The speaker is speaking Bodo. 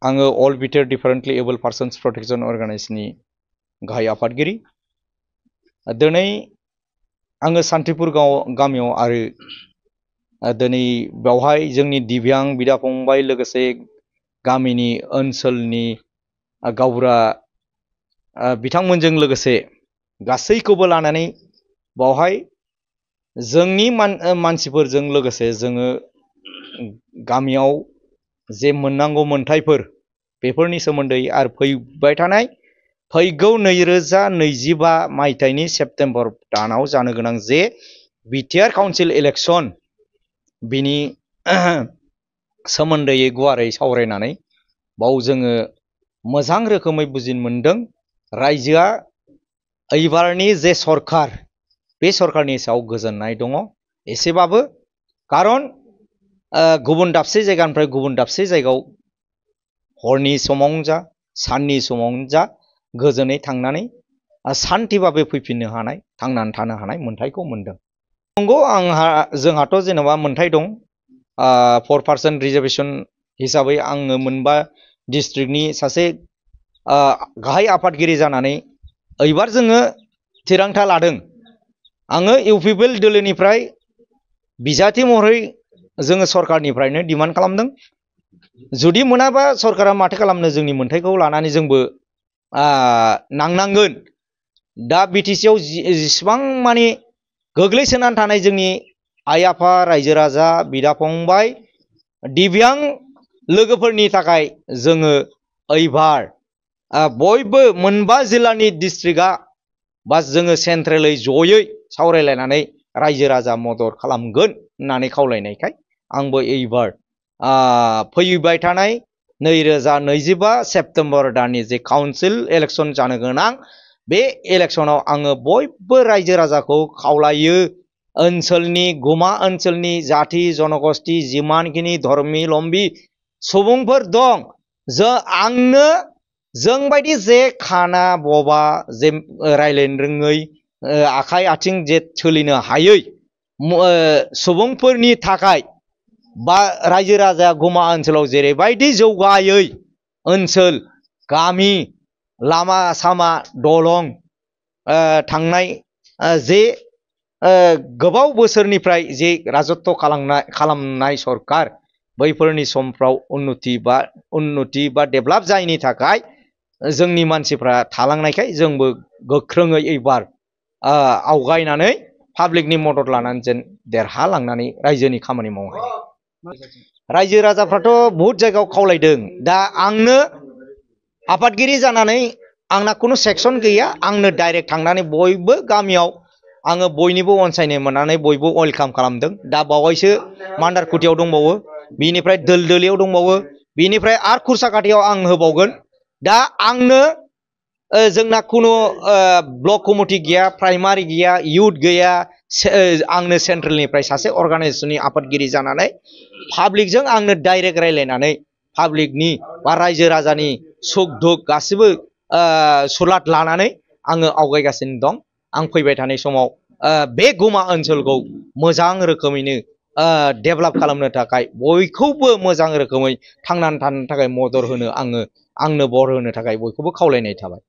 आङो अल BTR differently able persons protection अर्गानाइजेशननि गाहाय आफादगिरि। दिनै आङो सान्तिपुर गामियाव आरो दिनै बेवहाय जोंनि दिव्यां बिदा फंबाय लोगोसे गामिनि ओनसोलनि गावबुरा बिथांमोनजों लोगोसे गासैखौबो लानानै बावहाय जोंनि मानसिफोरजों लोगोसे जोङो गामियाव जे मोननांगौ मोनथायफोर बेफोरनि सोमोन्दै आरो फैबाय थानाय फैगौ 2025 मायथाइनि सेप्तेम्बर दानाव जानो गोनां जे बिटिआर काउन्सिल इलेक्सन बिनि सोमोन्दै गुवारै सावरायनानै बाव जोङो मोजां रोखोमै बुजिनो मोनदों। रायजोआ एबारनि जे सरकार बे सरकारनि सायाव गोजोननाय दङ एसेबाबो, खारन गुबुन दाबसे जायगानिफ्राय गुबुन दाबसे जायगायाव हरनि समावनो जा साननि समावनो जा गोजोनै थांनानै सान्थिभाबै फैफिननो हानाय थांनानै थानो हानाय मोन्थायखौ मोनदों। नंगौ जोंहाथ' जेनेबा मोन्थाय दं 4% रिजार्भेशन हिसाबै आङो मोनबा डिस्ट्रिक्टनि सासे गाहाय आफादगिरि जानानै एबार जोङो थिरांथा लादों। आङो इउपिपिएल दोलोनिफ्राय बिजाथि महरै जोङो सरकारनिफ्रायनो डिमान्ड खालामदों। जुदि मोनाबा सरकारा माथो खालामनो, जोंनि मोन्थायखौ लानानै जोंबो नांनांगोन। दा बिटिसिआव जेसेबां माने गोग्लैसोनानै थानाय जोंनि आइ आफा रायजो राजा बिदा फंबाय दिव्यां लोगोफोरनि थाखाय जोङो एबार बयबो मोनबा जिल्लानि डिस्ट्रिक्टआ बा जोङो सेन्ट्रेलै जयै सावरायलायनानै रायजो राजा मदद खालामगोन होननानै खावलायनायखाय आंबो एबार फैबाय थानाय 2025 सेप्तेम्बर दाननि जे काउन्सिल इलेक्सन जानो गोनां बे इलेक्सनाव आङो बयबो रायजो राजाखौ खावलायो, ओनसोलनि गुमा ओनसोलनि जाथि जनगोष्ठी जिमानखिनि धर्मिलम्बी सुबुंफोर दं, आंनो जोंबायदि जे खाना बबा जे रायलायनो रोङै आखाइ आथिं जे सोलिनो हायै सुबुंफोरनि थाखाय बा रायजो राजा गुमा ओनसोलाव जेरैबायदि जौगायै ओनसोल गामि लामा सामा दलं थांनाय जे गोबाव बोसोरनिफ्राय जे राजत्व खालामनाय सरकार बैफोरनि समफ्राव उन्नति बा डेभेलप जायैनि थाखाय जोंनि मानसिफ्रा थालांनायखाय जोंबो गोख्रोङै एबार आवगायनानै पाब्लिकनि मदद लानानै जेन देरहालांनानै रायजोनि खामानि मावनो हायो। रायजो राजाफ्राथ' बहुत जायगायाव खावलायदों। दा आंनो आफादगिरि जानानै आंना खुनु सेक्सन गैया, आंनो डाइरेक्ट थांनानै बयबो गामियाव आङो बयनिबो अनसायनाय मोननानै बयबो वेलकाम खालामदों। दा बावैसो मान्दारकुटियाव दंबावो, बिनिफ्राय दोलदोलियाव दंबावो, बिनिफ्राय आरो खुरसाकाटियाव आं होबावगोन। दा आंनो जोंना खुनु ब्लक कमिटि गैया, प्राइमारि गैया, इउथ गैया, आंनो सेन्ट्रेलनिफ्राय सासे अर्गानाइजेसननि आफादगिरि जानानै पाब्लिकजों आंनो डाइरेक्ट रायलायनानै पाब्लिकनि बा रायजो राजानि सुख दुख गासिबो सुलाद लानानै आङो आवगायगासिनो दं। आं फैबाय थानाय समाव बे गुमा ओनसोलखौ मोजां रोखोमैनो डेभेलप खालामनो थाखाय बयखौबो मोजां रोखोमै थांनानै थानो थाखाय मदद होनो आंनो बर होनो थाखाय बयखौबो खावलायनाय थाबाय।